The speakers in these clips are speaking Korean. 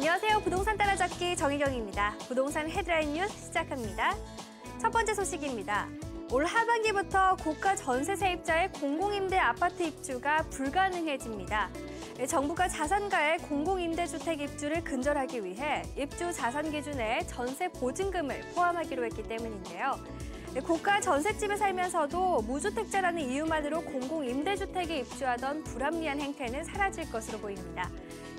안녕하세요. 부동산 따라잡기 정희경입니다. 부동산 헤드라인 뉴스 시작합니다. 첫 번째 소식입니다. 올 하반기부터 고가 전세 세입자의 공공임대 아파트 입주가 불가능해집니다. 정부가 자산가의 공공임대주택 입주를 근절하기 위해 입주 자산 기준에 전세 보증금을 포함하기로 했기 때문인데요. 고가 전셋집에 살면서도 무주택자라는 이유만으로 공공임대주택에 입주하던 불합리한 행태는 사라질 것으로 보입니다.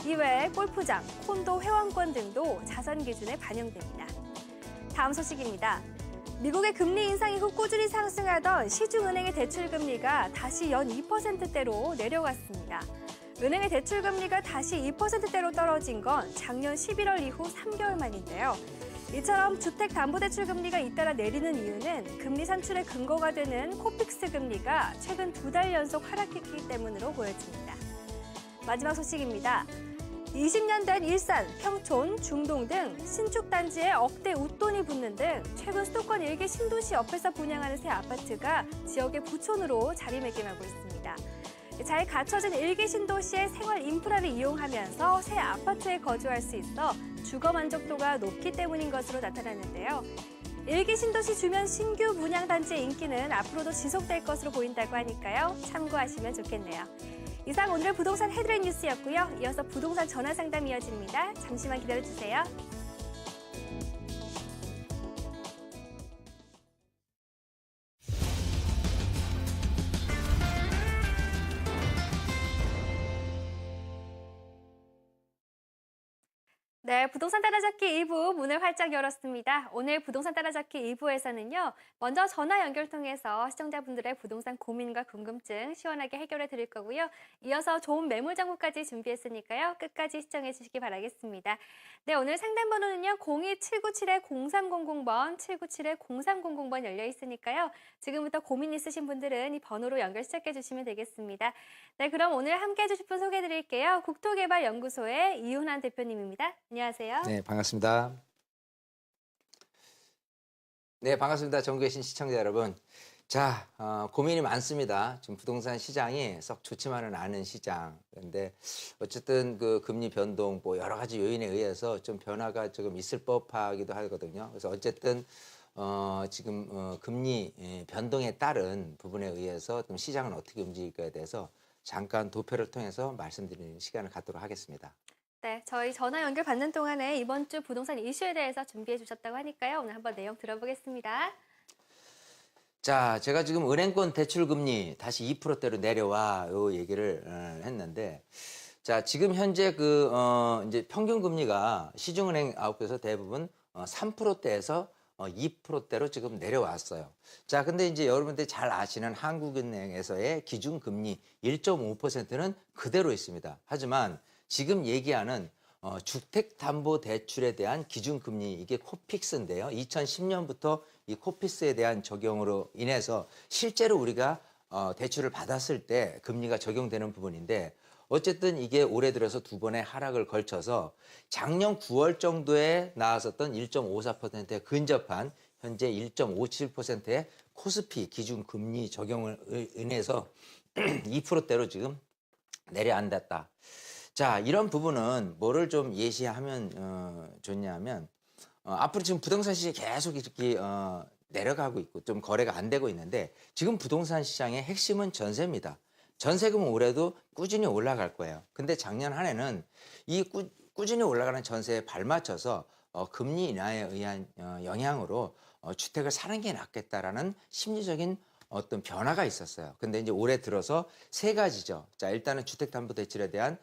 이외에 골프장, 콘도 회원권 등도 자산 기준에 반영됩니다. 다음 소식입니다. 미국의 금리 인상 이후 꾸준히 상승하던 시중은행의 대출금리가 다시 연 2%대로 내려갔습니다. 은행의 대출금리가 다시 2%대로 떨어진 건 작년 11월 이후 3개월 만인데요. 이처럼 주택담보대출금리가 잇따라 내리는 이유는 금리 산출의 근거가 되는 코픽스 금리가 최근 2달 연속 하락했기 때문으로 보여집니다. 마지막 소식입니다. 20년 된 일산, 평촌, 중동 등 신축 단지에 억대 웃돈이 붙는 등 최근 수도권 일개 신도시 옆에서 분양하는 새 아파트가 지역의 부촌으로 자리매김하고 있습니다. 잘 갖춰진 일개 신도시의 생활 인프라를 이용하면서 새 아파트에 거주할 수 있어 주거 만족도가 높기 때문인 것으로 나타났는데요. 일개 신도시 주변 신규 분양 단지의 인기는 앞으로도 지속될 것으로 보인다고 하니까요. 참고하시면 좋겠네요. 이상 오늘 부동산 헤드라인 뉴스였고요. 이어서 부동산 전화 상담 이어집니다. 잠시만 기다려주세요. 네, 부동산 따라잡기 2부 문을 활짝 열었습니다. 오늘 부동산 따라잡기 2부에서는요. 먼저 전화 연결 통해서 시청자분들의 부동산 고민과 궁금증 시원하게 해결해 드릴 거고요. 이어서 좋은 매물 정보까지 준비했으니까요. 끝까지 시청해 주시기 바라겠습니다. 네, 오늘 상담 번호는요. 02797-0300번, 797-0300번 열려 있으니까요. 지금부터 고민 있으신 분들은 이 번호로 연결 시작해 주시면 되겠습니다. 네, 그럼 오늘 함께 해주실 분 소개해 드릴게요. 국토개발연구소의 이훈환 대표님입니다. 안녕하세요. 네, 반갑습니다. 네, 반갑습니다. 전국에 계신 시청자 여러분. 자, 고민이 많습니다. 지금 부동산 시장이 썩 좋지만은 않은 시장. 그런데 어쨌든 그 금리 변동, 뭐 여러 가지 요인에 의해서 좀 변화가 조금 있을 법하기도 하거든요. 그래서 어쨌든 지금 금리 변동에 따른 부분에 의해서 좀 시장은 어떻게 움직일까에 대해서 잠깐 도표를 통해서 말씀드리는 시간을 갖도록 하겠습니다. 네, 저희 전화 연결 받는 동안에 이번 주 부동산 이슈에 대해서 준비해 주셨다고 하니까요. 오늘 한번 내용 들어보겠습니다. 자, 제가 지금 은행권 대출금리 다시 2%대로 내려와 요 얘기를 했는데, 자, 지금 현재 이제 평균 금리가 시중은행 아웃에서 대부분 3%대에서 2%대로 지금 내려왔어요. 자, 근데 이제 여러분들이 잘 아시는 한국은행에서의 기준금리 1.5%는 그대로 있습니다. 하지만 지금 얘기하는 주택담보대출에 대한 기준금리, 이게 코픽스인데요. 2010년부터 이 코픽스에 대한 적용으로 인해서 실제로 우리가 대출을 받았을 때 금리가 적용되는 부분인데, 어쨌든 이게 올해 들어서 두 번의 하락을 걸쳐서 작년 9월 정도에 나왔었던 1.54%에 근접한 현재 1.57%의 코스피 기준금리 적용을 인해서 2%대로 지금 내려앉았다. 자, 이런 부분은 뭐를 좀 예시하면 좋냐면, 앞으로 지금 부동산 시장이 계속 이렇게 내려가고 있고 좀 거래가 안 되고 있는데, 지금 부동산 시장의 핵심은 전세입니다. 전세금은 올해도 꾸준히 올라갈 거예요. 근데 작년 한 해는 이 꾸준히 올라가는 전세에 발맞춰서 금리 인하에 의한 영향으로 주택을 사는 게 낫겠다라는 심리적인 어떤 변화가 있었어요. 근데 이제 올해 들어서 세 가지죠. 자, 일단은 주택담보대출에 대한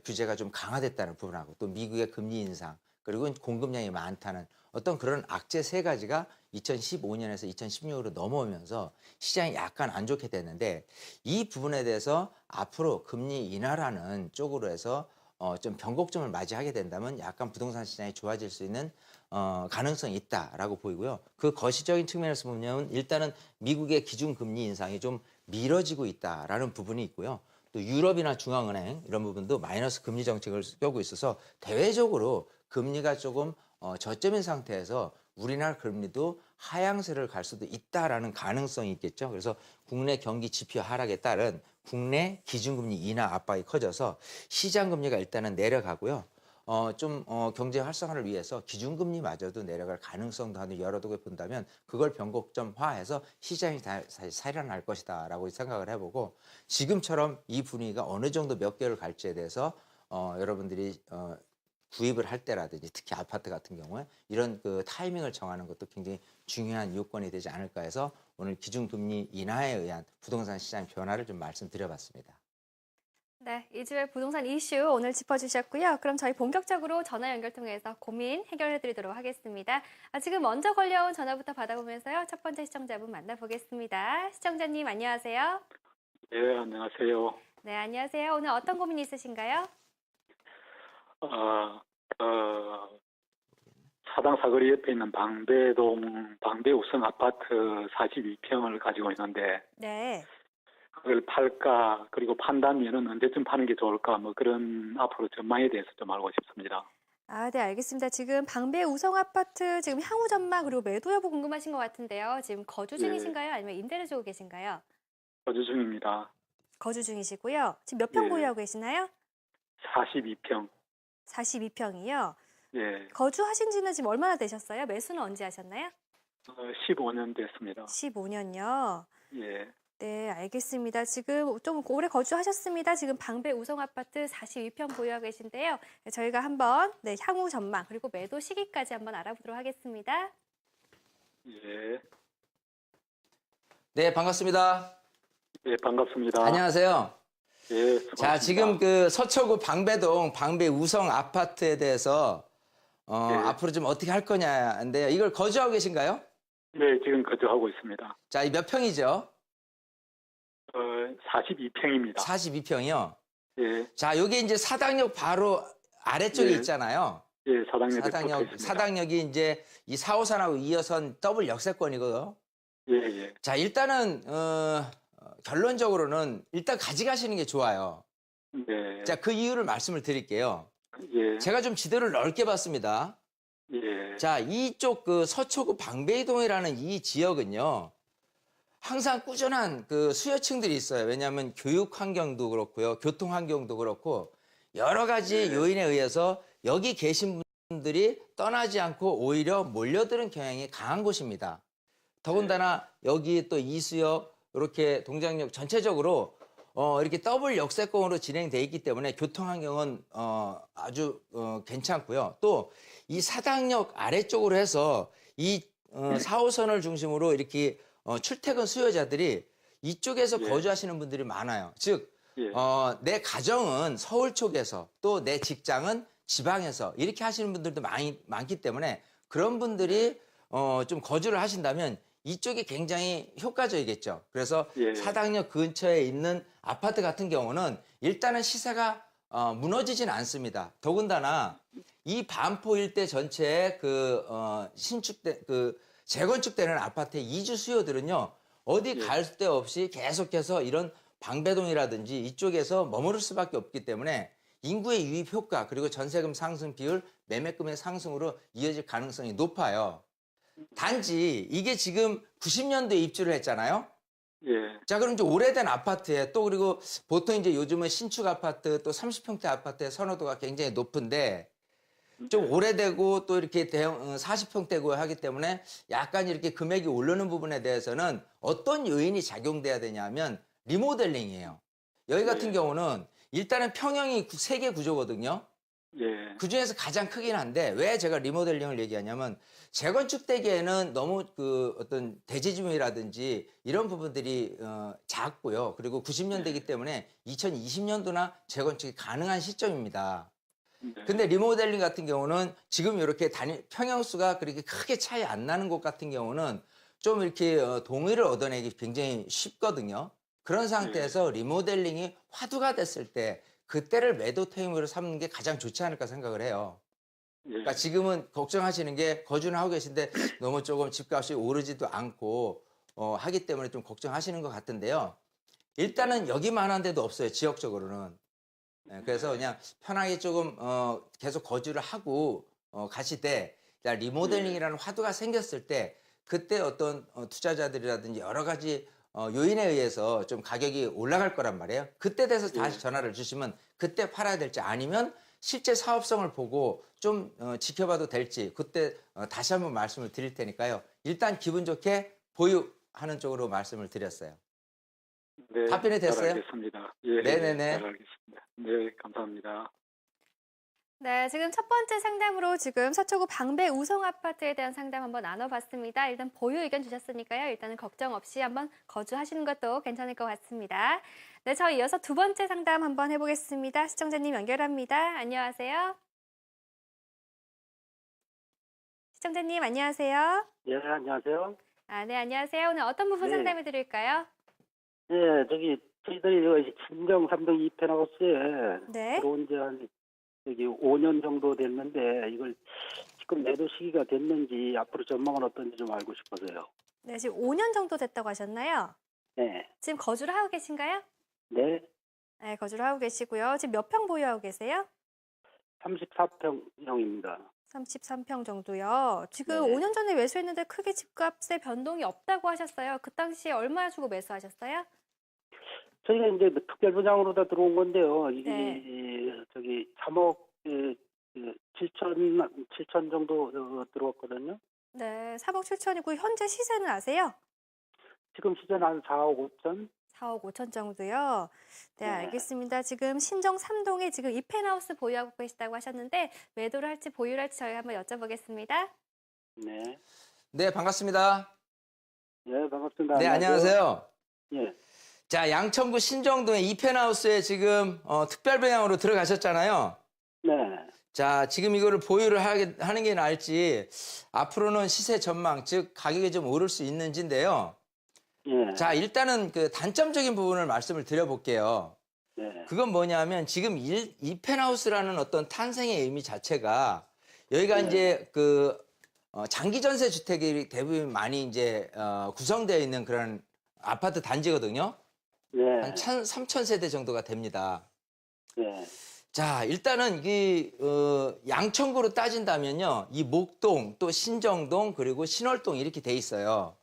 규제가 좀 강화됐다는 부분하고, 또 미국의 금리 인상, 그리고 공급량이 많다는 어떤 그런 악재 세 가지가 2015년에서 2016으로 넘어오면서 시장이 약간 안 좋게 됐는데, 이 부분에 대해서 앞으로 금리 인하라는 쪽으로 해서 좀 변곡점을 맞이하게 된다면 약간 부동산 시장이 좋아질 수 있는 가능성이 있다라고 보이고요. 그 거시적인 측면에서 보면 일단은 미국의 기준금리 인상이 좀 미뤄지고 있다라는 부분이 있고요. 또 유럽이나 중앙은행 이런 부분도 마이너스 금리 정책을 펴고 있어서 대외적으로 금리가 조금 저점인 상태에서 우리나라 금리도 하향세를 갈 수도 있다라는 가능성이 있겠죠. 그래서 국내 경기 지표 하락에 따른 국내 기준금리 인하 압박이 커져서 시장 금리가 일단은 내려가고요. 경제 활성화를 위해서 기준금리마저도 내려갈 가능성도 하는 여러 개 본다면 그걸 변곡점화해서 시장이 다시 살아날 것이다라고 생각을 해보고 지금처럼 이 분위기가 어느 정도 몇 개월 갈지에 대해서 여러분들이 구입을 할 때라든지 특히 아파트 같은 경우에 이런 그 타이밍을 정하는 것도 굉장히 중요한 요건이 되지 않을까 해서 오늘 기준금리 인하에 의한 부동산 시장 변화를 좀 말씀드려봤습니다. 네, 2주의 부동산 이슈 오늘 짚어주셨고요. 그럼 저희 본격적으로 전화 연결 통해서 고민 해결해드리도록 하겠습니다. 지금 먼저 걸려온 전화부터 받아보면서요. 첫 번째 시청자분 만나보겠습니다. 시청자님 안녕하세요. 네, 안녕하세요. 네, 안녕하세요. 오늘 어떤 고민이 있으신가요? 사당 사거리 옆에 있는 방배동 방배우성 아파트 42평을 가지고 있는데 네. 그걸 팔까 그리고 판다면은 언제쯤 파는 게 좋을까 뭐 그런 앞으로 전망에 대해서 좀 알고 싶습니다. 네, 알겠습니다. 지금 방배 우성 아파트 지금 향후 전망 그리고 매도 여부 궁금하신 것 같은데요. 지금 거주 중이신가요? 아니면 임대를 주고 계신가요? 거주 중입니다. 거주 중이시고요. 지금 몇 평 예. 보유하고 계시나요? 42평. 42평이요. 예. 거주하신 지는 지금 얼마나 되셨어요? 매수는 언제 하셨나요? 15년 됐습니다. 15년요. 예. 네, 알겠습니다. 지금 좀 오래 거주하셨습니다. 지금 방배 우성 아파트 42평 보유하고 계신데요. 네, 저희가 한번 향후 전망 그리고 매도 시기까지 한번 알아보도록 하겠습니다. 예. 네, 반갑습니다. 예, 반갑습니다. 안녕하세요. 예, 자, 지금 그 서초구 방배동 방배 우성 아파트에 대해서 네. 앞으로 좀 어떻게 할 거냐인데요. 이걸 거주하고 계신가요? 네, 지금 거주하고 있습니다. 자, 이 몇 평이죠? 42평입니다. 42평이요. 예. 자, 여기 이제 사당역 바로 아래쪽에 네. 있잖아요. 예, 사당역에 사당역이 이제 이 4호선하고 2호선 더블 역세권이거든요. 예, 예. 자, 일단은 결론적으로는 일단 가져가시는 게 좋아요. 네. 자, 그 이유를 말씀을 드릴게요. 예. 제가 좀 지도를 넓게 봤습니다. 예. 자, 이쪽 그 서초구 방배동이라는 이 지역은요. 항상 꾸준한 그 수요층들이 있어요. 왜냐하면 교육 환경도 그렇고요. 교통 환경도 그렇고 여러 가지 요인에 의해서 여기 계신 분들이 떠나지 않고 오히려 몰려드는 경향이 강한 곳입니다. 더군다나 여기 또 이수역, 이렇게 동작역 전체적으로 이렇게 더블 역세권으로 진행돼 있기 때문에 교통 환경은 아주 괜찮고요. 또 이 사당역 아래쪽으로 해서 이 4호선을 중심으로 이렇게 출퇴근 수요자들이 이쪽에서 예. 거주하시는 분들이 많아요. 즉, 예. 내 가정은 서울 쪽에서 또 내 직장은 지방에서 이렇게 하시는 분들도 많기 때문에 그런 분들이 좀 거주를 하신다면 이쪽이 굉장히 효과적이겠죠. 그래서 예. 사당역 근처에 있는 아파트 같은 경우는 일단은 시세가 무너지진 않습니다. 더군다나 이 반포 일대 전체에 재건축되는 아파트의 이주 수요들은요. 어디 예. 갈 데 없이 계속해서 이런 방배동이라든지 이쪽에서 머무를 수밖에 없기 때문에 인구의 유입 효과 그리고 전세금 상승 비율, 매매금의 상승으로 이어질 가능성이 높아요. 단지 이게 지금 90년도에 입주를 했잖아요. 예. 자, 그럼 이제 오래된 아파트에 또 그리고 보통 이제 요즘은 신축 아파트 또 30평대 아파트의 선호도가 굉장히 높은데 좀 오래되고 또 이렇게 대형 40평대고 하기 때문에 약간 이렇게 금액이 오르는 부분에 대해서는 어떤 요인이 작용돼야 되냐면 리모델링이에요. 여기 같은 네. 경우는 일단은 평형이 3개 구조거든요. 예. 그 중에서 가장 크긴 한데 왜 제가 리모델링을 얘기하냐면 재건축되기에는 너무 그 어떤 대지주민이라든지 이런 부분들이 작고요. 그리고 90년대이기 때문에 2020년도나 재건축이 가능한 시점입니다. 네. 근데 리모델링 같은 경우는 지금 이렇게 평형수가 그렇게 크게 차이 안 나는 곳 같은 경우는 좀 이렇게 동의를 얻어내기 굉장히 쉽거든요. 그런 상태에서 리모델링이 화두가 됐을 때 그때를 매도 타이밍으로 삼는 게 가장 좋지 않을까 생각을 해요. 예. 그러니까 지금은 걱정하시는 게 거주는 하고 계신데 너무 조금 집값이 오르지도 않고 하기 때문에 좀 걱정하시는 것 같은데요. 일단은 여기만한 데도 없어요. 지역적으로는. 네, 그래서 그냥 편하게 조금 계속 거주를 하고 가시되 리모델링이라는 화두가 생겼을 때 그때 어떤 투자자들이라든지 여러 가지 요인에 의해서 좀 가격이 올라갈 거란 말이에요. 그때 돼서 다시 전화를 주시면 그때 팔아야 될지 아니면 실제 사업성을 보고 좀 지켜봐도 될지 그때 다시 한번 말씀을 드릴 테니까요. 일단 기분 좋게 보유하는 쪽으로 말씀을 드렸어요. 네, 답변이 됐어요? 잘 알겠습니다. 예, 네네네. 잘 알겠습니다. 네, 감사합니다. 네, 지금 첫 번째 상담으로 지금 서초구 방배 우성 아파트에 대한 상담 한번 나눠봤습니다. 일단 보유 의견 주셨으니까요. 일단은 걱정 없이 한번 거주하시는 것도 괜찮을 것 같습니다. 네, 저 이어서 두 번째 상담 한번 해보겠습니다. 시청자님 연결합니다. 안녕하세요. 시청자님 안녕하세요. 예, 안녕하세요. 네, 안녕하세요. 오늘 어떤 부분 네. 상담해 드릴까요? 예, 저희들이 신정 3동 2펜하우스에 네. 들어온 지 한 5년 정도 됐는데 이걸 지금 매도 시기가 됐는지 앞으로 전망은 어떤지 좀 알고 싶어서요. 네, 지금 5년 정도 됐다고 하셨나요? 네, 지금 거주를 하고 계신가요? 네, 네, 거주를 하고 계시고요. 지금 몇 평 보유하고 계세요? 34평형입니다. 33평 정도요. 지금 네. 5년 전에 매수했는데 크게 집값에 변동이 없다고 하셨어요. 그 당시에 얼마 주고 매수하셨어요? 저희가 이제 특별 분양으로 다 들어온 건데요. 이게 네. 3억 7천 정도 들어왔거든요. 네, 3억 7천이고 현재 시세는 아세요? 지금 시세는 한 4억 5천. 4억 5천 정도요. 네, 네. 알겠습니다. 지금 신정 3동에 지금 이펜하우스 보유하고 계시다고 하셨는데 매도를 할지 보유를 할지 저희가 한번 여쭤보겠습니다. 네, 네, 반갑습니다. 예, 반갑습니다. 네, 안녕하세요. 예, 자, 양천구 신정동의 이펜하우스에 지금 특별 배양으로 들어가셨잖아요. 네. 자, 지금 이거를 보유를 하는 게 나을지 앞으로는 시세 전망, 즉 가격이 좀 오를 수 있는지인데요. 예. 자, 일단은 그 단점적인 부분을 말씀을 드려볼게요. 네. 그건 뭐냐면 지금 이 펜하우스라는 어떤 탄생의 의미 자체가 여기가 네. 이제 그 장기 전세 주택이 대부분 많이 이제 구성되어 있는 그런 아파트 단지거든요. 네. 한 3,000세대 정도가 됩니다. 네. 자, 일단은 이 양천구로 따진다면요. 이 목동, 또 신정동, 그리고 신월동 이렇게 돼 있어요.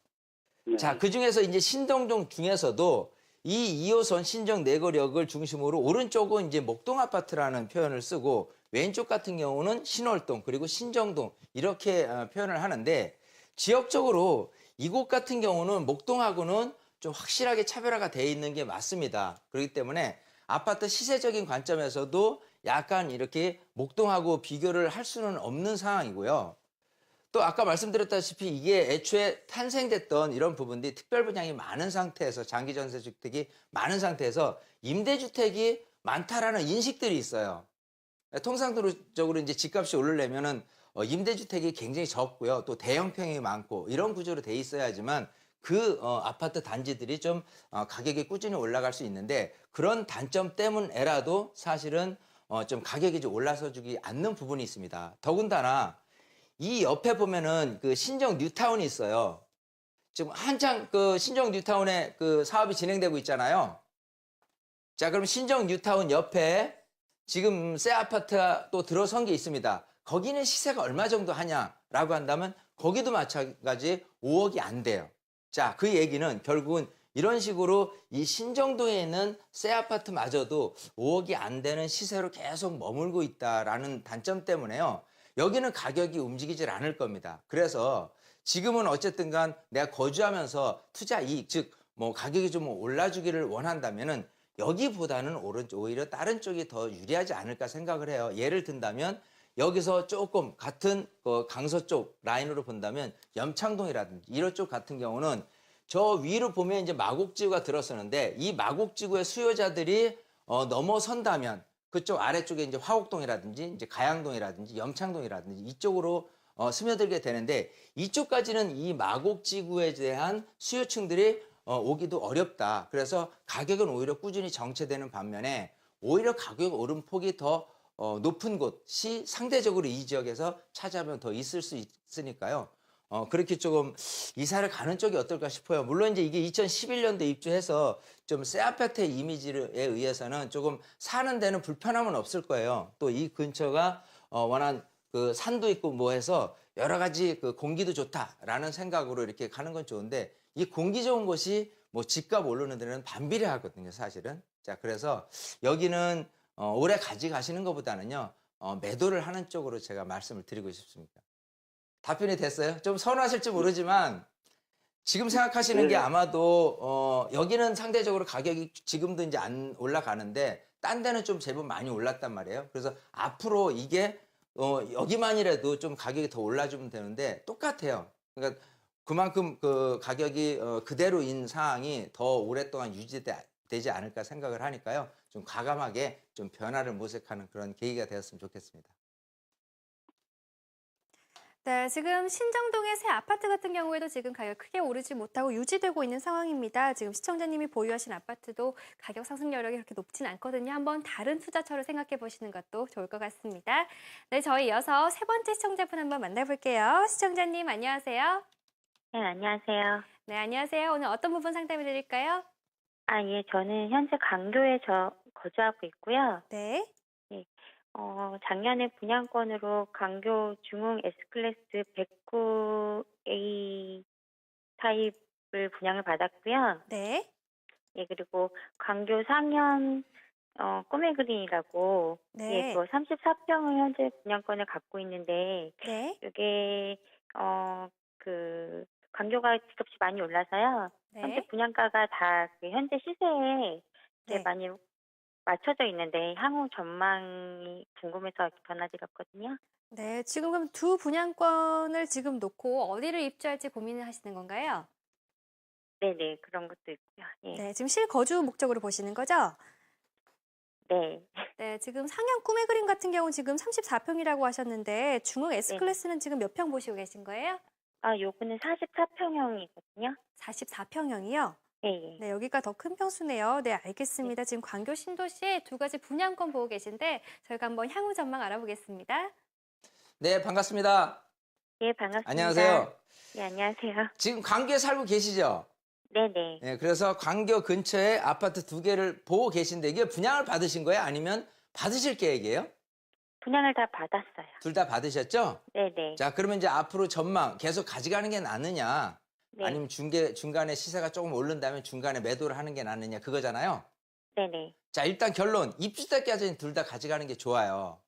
네. 자, 그중에서 이제 신정동 중에서도 이 2호선 신정 내거역을 중심으로 오른쪽은 이제 목동 아파트라는 표현을 쓰고 왼쪽 같은 경우는 신월동 그리고 신정동 이렇게 표현을 하는데 지역적으로 이곳 같은 경우는 목동하고는 좀 확실하게 차별화가 돼 있는 게 맞습니다. 그렇기 때문에 아파트 시세적인 관점에서도 약간 이렇게 목동하고 비교를 할 수는 없는 상황이고요. 또 아까 말씀드렸다시피 이게 애초에 탄생됐던 이런 부분들이 특별 분양이 많은 상태에서 장기 전세 주택이 많은 상태에서 임대주택이 많다라는 인식들이 있어요. 통상적으로 이제 집값이 오르려면은 임대주택이 굉장히 적고요. 또 대형평이 많고 이런 구조로 돼 있어야지만 그 아파트 단지들이 좀 가격이 꾸준히 올라갈 수 있는데 그런 단점 때문에라도 사실은 좀 가격이 좀 올라서 주기 않는 부분이 있습니다. 더군다나 이 옆에 보면은 그 신정 뉴타운이 있어요. 지금 한창 그 신정 뉴타운에 그 사업이 진행되고 있잖아요. 자, 그럼 신정 뉴타운 옆에 지금 새 아파트가 또 들어선 게 있습니다. 거기는 시세가 얼마 정도 하냐라고 한다면 거기도 마찬가지 5억이 안 돼요. 자, 그 얘기는 결국은 이런 식으로 이 신정동에 있는 새 아파트마저도 5억이 안 되는 시세로 계속 머물고 있다라는 단점 때문에요. 여기는 가격이 움직이질 않을 겁니다. 그래서 지금은 어쨌든 간 내가 거주하면서 투자 이익, 즉 뭐 가격이 좀 올라주기를 원한다면은 여기보다는 오히려 다른 쪽이 더 유리하지 않을까 생각을 해요. 예를 든다면 여기서 조금 같은 강서 쪽 라인으로 본다면 염창동이라든지 이런 쪽 같은 경우는 저 위로 보면 이제 마곡지구가 들어서는데 이 마곡지구의 수요자들이 넘어선다면 그쪽 아래쪽에 이제 화곡동이라든지 이제 가양동이라든지 염창동이라든지 이쪽으로 스며들게 되는데 이쪽까지는 이 마곡지구에 대한 수요층들이 오기도 어렵다. 그래서 가격은 오히려 꾸준히 정체되는 반면에 오히려 가격 오름폭이 더 높은 곳이 상대적으로 이 지역에서 찾아보면 더 있을 수 있으니까요. 그렇게 조금 이사를 가는 쪽이 어떨까 싶어요. 물론 이제 이게 2011년도에 입주해서 좀 새 아파트의 이미지에 의해서는 조금 사는 데는 불편함은 없을 거예요. 또 이 근처가 워낙 그 산도 있고 뭐 해서 여러 가지 그 공기도 좋다라는 생각으로 이렇게 가는 건 좋은데 이 공기 좋은 곳이 뭐 집값 오르는 데는 반비례하거든요, 사실은. 자, 그래서 여기는 오래 가져가시는 것보다는요. 매도를 하는 쪽으로 제가 말씀을 드리고 싶습니다. 답변이 됐어요? 좀 서운하실지 모르지만 지금 생각하시는 게 네. 아마도 여기는 상대적으로 가격이 지금도 이제 안 올라가는데 딴 데는 좀 제법 많이 올랐단 말이에요. 그래서 앞으로 이게 여기만이라도 좀 가격이 더 올라주면 되는데 똑같아요. 그러니까 그만큼 그 가격이 그대로인 상황이 더 오랫동안 유지되지 않을까 생각을 하니까요. 좀 과감하게 좀 변화를 모색하는 그런 계기가 되었으면 좋겠습니다. 네, 지금 신정동의 새 아파트 같은 경우에도 지금 가격 크게 오르지 못하고 유지되고 있는 상황입니다. 지금 시청자님이 보유하신 아파트도 가격 상승 여력이 그렇게 높진 않거든요. 한번 다른 투자처를 생각해 보시는 것도 좋을 것 같습니다. 네, 저희 이어서 세 번째 시청자분 한번 만나볼게요. 시청자님 안녕하세요. 네, 안녕하세요. 네, 안녕하세요. 오늘 어떤 부분 상담해 드릴까요? 예, 저는 현재 강교에 거주하고 있고요. 네. 작년에 분양권으로 강교 중흥 S클래스 109A 타입을 분양을 받았고요. 네. 예, 그리고 강교 상현 꿈의 그린이라고 네. 예, 그 34평을 현재 분양권을 갖고 있는데 네. 이게 그 강교가 집값이 많이 올라서요. 현재 네. 분양가가 다 그 현재 시세에 이제 네. 많이 맞춰져 있는데 향후 전망이 궁금해서 전화드렸거든요. 네, 지금 그럼 두 분양권을 지금 놓고 어디를 입주할지 고민을 하시는 건가요? 네네, 그런 것도 있고요. 예. 네, 지금 실거주 목적으로 보시는 거죠? 네. 네, 지금 상현 꿈의 그림 같은 경우는 지금 34평이라고 하셨는데 중흥 S클래스는 지금 몇 평 보시고 계신 거예요? 요거는 44평형이거든요. 44평형이요? 예, 예. 네, 여기가 더 큰 평수네요. 네, 알겠습니다. 지금 광교 신도시에 두 가지 분양권 보고 계신데 저희가 한번 향후 전망 알아보겠습니다. 네, 반갑습니다. 예, 반갑습니다. 안녕하세요. 예, 안녕하세요. 지금 광교에 살고 계시죠? 네네. 네, 그래서 광교 근처에 아파트 두 개를 보고 계신데 이게 분양을 받으신 거예요? 아니면 받으실 계획이에요? 분양을 다 받았어요. 둘 다 받으셨죠? 네네. 자, 그러면 이제 앞으로 전망 계속 가져가는 게 낫느냐? 네. 아니면 중간에 시세가 조금 오른다면 중간에 매도를 하는 게 낫느냐? 그거잖아요. 네네. 자, 일단 결론. 입주 때까지는 둘 다 가져가는 게 좋아요.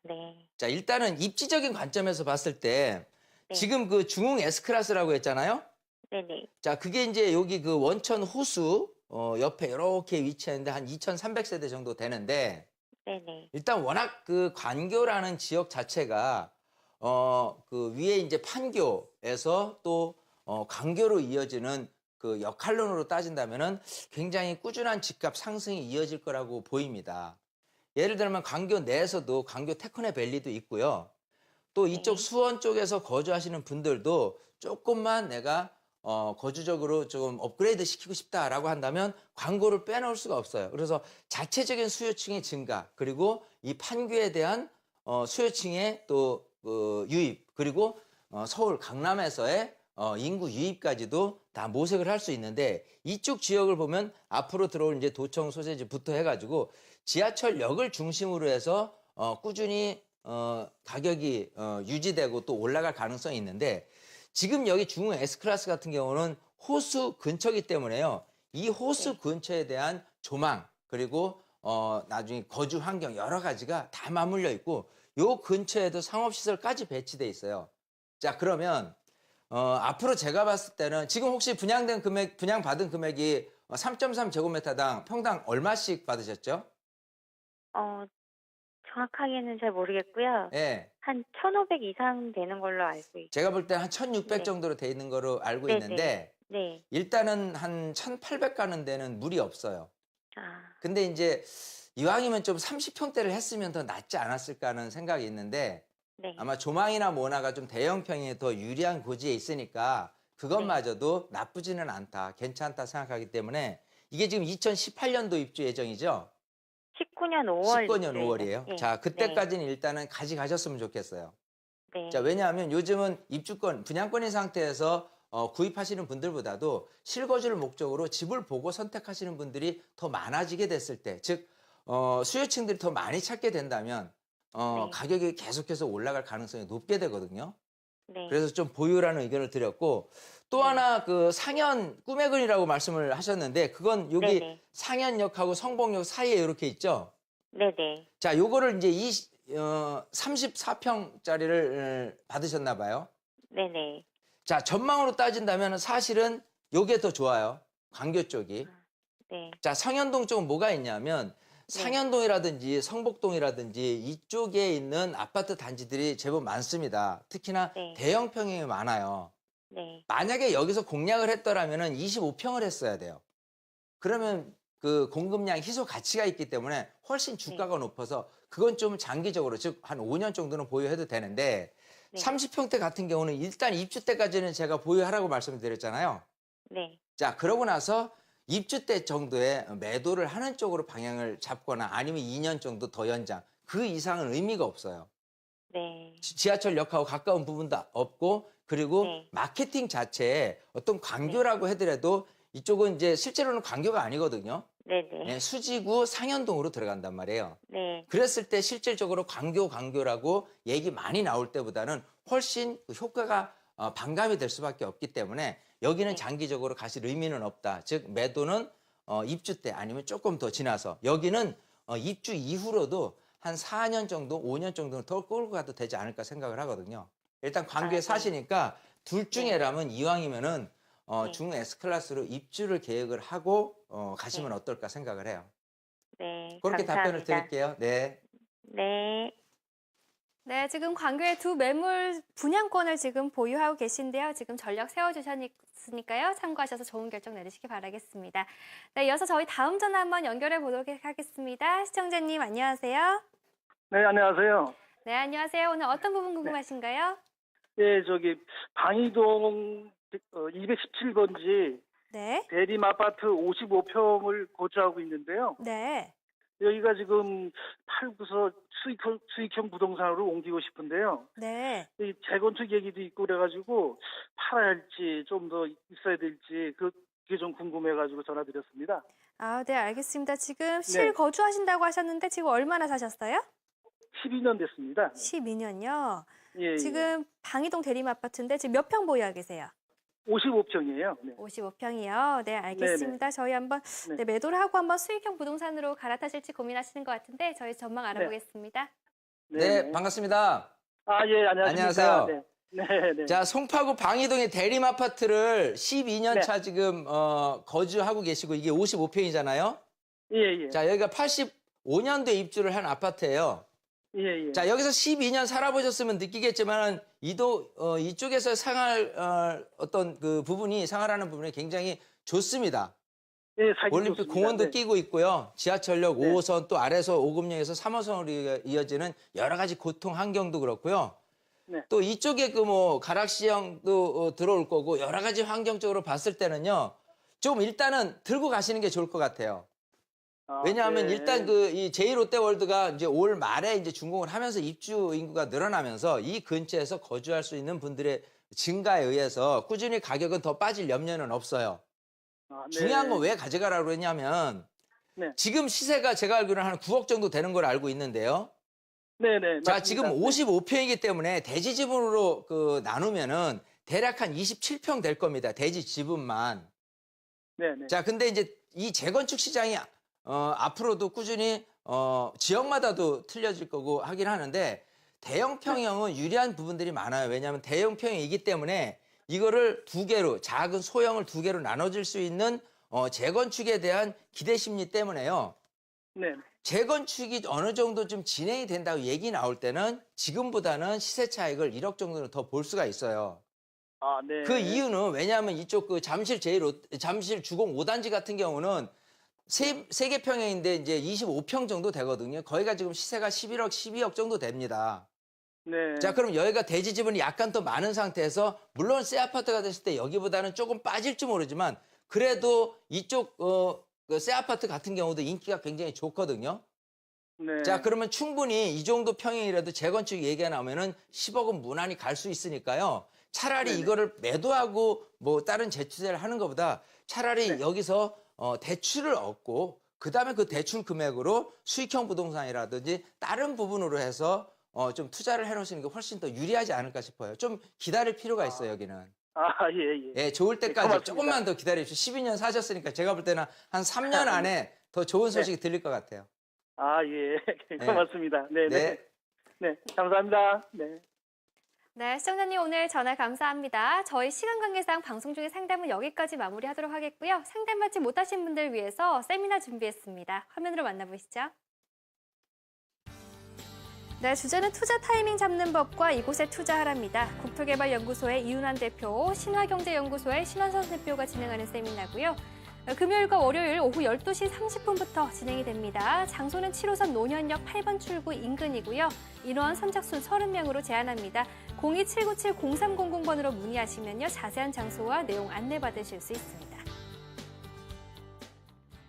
네. 자, 일단은 입지적인 관점에서 봤을 때 네. 지금 그 중흥 S클래스라고 했잖아요. 네네. 자, 그게 이제 여기 그 원천 호수 옆에 이렇게 위치했는데 한 2,300세대 정도 되는데 네네. 일단 워낙 그 광교라는 지역 자체가 그 위에 이제 판교에서 또 광교로 이어지는 그 역할론으로 따진다면은 굉장히 꾸준한 집값 상승이 이어질 거라고 보입니다. 예를 들면 광교 내에서도 광교 테크네 밸리도 있고요. 또 이쪽 네. 수원 쪽에서 거주하시는 분들도 조금만 내가 거주적으로 좀 업그레이드 시키고 싶다라고 한다면 광고를 빼놓을 수가 없어요. 그래서 자체적인 수요층의 증가 그리고 이 판교에 대한 수요층의 또 유입 그리고 서울 강남에서의 인구 유입까지도 다 모색을 할 수 있는데 이쪽 지역을 보면 앞으로 들어올 이제 도청 소재지부터 해가지고 지하철역을 중심으로 해서 꾸준히 가격이 유지되고 또 올라갈 가능성이 있는데 지금 여기 중흥 S클래스 같은 경우는 호수 근처이기 때문에요. 이 호수 근처에 대한 조망 그리고 나중에 거주 환경 여러 가지가 다 맞물려 있고 요 근처에도 상업시설까지 배치돼 있어요. 자, 그러면 앞으로 제가 봤을 때는 지금 혹시 분양받은 금액이 3.3제곱미터당 평당 얼마씩 받으셨죠? 정확하게는 잘 모르겠고요. 예. 한 1,500 이상 되는 걸로 알고 있어요. 제가 볼 때 한 1,600 네. 정도로 돼 있는 거로 알고 네네. 있는데 네. 일단은 한 1,800 가는 데는 무리 없어요. 아, 근데 이제 이왕이면 좀 30평대를 했으면 더 낫지 않았을까 하는 생각이 있는데 네. 아마 조망이나 뭐나가 좀 대형평에 더 유리한 고지에 있으니까 그것마저도 나쁘지는 않다, 괜찮다 생각하기 때문에 이게 지금 2018년도 입주 예정이죠? 19년 5월. 19년 5월이에요. 네. 자, 그때까지는 일단은 가져가셨으면 좋겠어요. 네. 자, 왜냐하면 요즘은 입주권, 분양권인 상태에서 구입하시는 분들보다도 실거주를 목적으로 집을 보고 선택하시는 분들이 더 많아지게 됐을 때, 즉 수요층들이 더 많이 찾게 된다면 네. 가격이 계속해서 올라갈 가능성이 높게 되거든요. 네. 그래서 좀 보유라는 의견을 드렸고 또 하나 그 상현 꿈의 근이라고 말씀을 하셨는데 그건 여기 네네. 상현역하고 성봉역 사이에 이렇게 있죠. 네네. 자, 요거를 이제 34평짜리를 받으셨나 봐요. 네네. 자, 전망으로 따진다면 사실은 요게 더 좋아요. 광교 쪽이. 네. 자, 상현동 쪽은 뭐가 있냐면 상현동이라든지 성복동이라든지 이쪽에 있는 아파트 단지들이 제법 많습니다. 특히나 네. 대형 평형이 많아요. 네. 만약에 여기서 공략을 했더라면 25평을 했어야 돼요. 그러면 그 공급량 희소 가치가 있기 때문에 훨씬 주가가 높아서 그건 좀 장기적으로 즉 한 5년 정도는 보유해도 되는데 네. 30평대 같은 경우는 일단 입주 때까지는 제가 보유하라고 말씀드렸잖아요. 네. 자, 그러고 나서 입주 때 정도에 매도를 하는 쪽으로 방향을 잡거나 아니면 2년 정도 더 연장. 그 이상은 의미가 없어요. 네. 지하철역하고 가까운 부분도 없고 그리고 네. 마케팅 자체에 어떤 광교라고 하더라도 이쪽은 이제 실제로는 광교가 아니거든요. 네네. 네, 수지구 상현동으로 들어간단 말이에요. 네. 그랬을 때 실질적으로 광교라고 얘기 많이 나올 때보다는 훨씬 그 효과가 반감이 될 수밖에 없기 때문에 여기는 네. 장기적으로 가실 의미는 없다. 즉 매도는 입주 때 아니면 조금 더 지나서 여기는 입주 이후로도 한 4년 정도, 5년 정도는 더 끌고 가도 되지 않을까 생각을 하거든요. 일단 광교에 네. 사시니까 둘 중에라면 이왕이면은 네. 중 S클래스로 입주를 계획을 하고 가시면 어떨까 생각을 해요. 네. 그렇게 답변을 감사합니다. 드릴게요. 네. 네. 네, 지금 광교에 두 매물 분양권을 지금 보유하고 계신데요. 지금 전략 세워주셨으니까요. 참고하셔서 좋은 결정 내리시기 바라겠습니다. 네, 이어서 저희 다음 전화 한번 연결해 보도록 하겠습니다. 시청자님 안녕하세요. 네, 안녕하세요. 네, 안녕하세요. 오늘 어떤 부분 궁금하신가요? 예, 저기 방이동 217번지 네, 대림 아파트 55평을 거주하고 있는데요. 네, 여기가 지금 팔고서 수익형 부동산으로 옮기고 싶은데요. 네. 이 재건축 얘기도 있고 그래가지고 팔아야 할지 좀 더 있어야 될지 그게 좀 궁금해가지고 전화드렸습니다. 아, 네, 알겠습니다. 지금 네. 실거주하신다고 하셨는데 지금 얼마나 사셨어요? 12년 됐습니다. 12년요. 예, 지금 방이동 대림 아파트인데 지금 몇 평 보유하고 계세요? 55평이에요. 네. 55평이요. 네, 알겠습니다. 저희 한번 네. 네, 매도를 하고 한번 수익형 부동산으로 갈아타실지 고민하시는 것 같은데 저희 전망 알아보겠습니다. 네, 반갑습니다. 아, 예, 안녕하십니까. 안녕하세요. 네. 네, 네. 자, 송파구 방이동의 대림 아파트를 12년 네. 차 지금 거주하고 계시고 이게 55평이잖아요. 예, 예. 자, 여기가 85년도에 입주를 한 아파트예요. 예, 예. 자, 여기서 12년 살아보셨으면 느끼겠지만 이쪽에서 어떤 그 부분이 생활하는 부분이 굉장히 좋습니다. 예, 살기 올림픽 좋습니다. 공원도 네. 끼고 있고요. 지하철역 네. 5호선 또 아래서 5금역에서 3호선으로 이어지는 여러 가지 교통 환경도 그렇고요. 네. 또 이쪽에 그 뭐 가락시형도 들어올 거고 여러 가지 환경적으로 봤을 때는요. 좀 일단은 들고 가시는 게 좋을 것 같아요. 아, 왜냐하면 네. 일단 그 이 제2롯데월드가 이제 올 말에 이제 준공을 하면서 입주 인구가 늘어나면서 이 근처에서 거주할 수 있는 분들의 증가에 의해서 꾸준히 가격은 더 빠질 염려는 없어요. 아, 네. 중요한 건 왜 가져가라고 그랬냐면 네. 지금 시세가 제가 알기로는 한 9억 정도 되는 걸 알고 있는데요. 네, 네. 자, 맞습니다. 지금 네. 55평이기 때문에 대지 지분으로 그 나누면은 대략 한 27평 될 겁니다. 대지 지분만. 네, 네. 자, 근데 이제 이 재건축 시장이 앞으로도 꾸준히 지역마다도 틀려질 거고 하긴 하는데 대형 평형은 유리한 부분들이 많아요. 왜냐하면 대형 평형이기 때문에 이거를 두 개로 작은 소형을 두 개로 나눠질 수 있는 재건축에 대한 기대 심리 때문에요. 네. 재건축이 어느 정도 좀 진행이 된다고 얘기 나올 때는 지금보다는 시세 차익을 1억 정도는 더 볼 수가 있어요. 아, 네. 그 이유는 왜냐하면 이쪽 그 잠실 주공 5단지 같은 경우는 세 개 평형인데 이제 25평 정도 되거든요. 거기가 지금 시세가 11억, 12억 정도 됩니다. 네. 자, 그럼 여기가 대지 지분이 약간 더 많은 상태에서 물론 새 아파트가 됐을 때 여기보다는 조금 빠질지 모르지만 그래도 이쪽 그 새 아파트 같은 경우도 인기가 굉장히 좋거든요. 네. 자, 그러면 충분히 이 정도 평형이라도 재건축 얘기가 나오면은 10억은 무난히 갈 수 있으니까요. 차라리 네네. 이거를 매도하고 뭐 다른 재투자를 하는 것보다 차라리 네. 여기서 대출을 얻고 그다음에 그 대출 금액으로 수익형 부동산이라든지 다른 부분으로 해서 좀 투자를 해놓으시는 게 훨씬 더 유리하지 않을까 싶어요. 좀 기다릴 필요가 있어요, 여기는. 아, 예, 예. 예, 좋을 때까지 고맙습니다. 조금만 더 기다리십시오. 12년 사셨으니까 제가 볼 때는 한 3년 안에 더 좋은 소식이 들릴 것 같아요. 아, 예. 고맙습니다. 네, 네. 네. 네, 감사합니다. 네. 네, 시청자님 오늘 전화 감사합니다. 저희 시간 관계상 방송 중에 상담은 여기까지 마무리하도록 하겠고요. 상담받지 못하신 분들 위해서 세미나 준비했습니다. 화면으로 만나보시죠. 네, 주제는 투자 타이밍 잡는 법과 이곳에 투자하랍니다. 국토개발연구소의 이윤환 대표, 신화경제연구소의 신원선 대표가 진행하는 세미나고요. 금요일과 월요일 오후 12시 30분부터 진행이 됩니다. 장소는 7호선 노년역 8번 출구 인근이고요. 인원 선착순 30명으로 제한합니다. 02-797-0300번으로 문의하시면요. 자세한 장소와 내용 안내받으실 수 있습니다.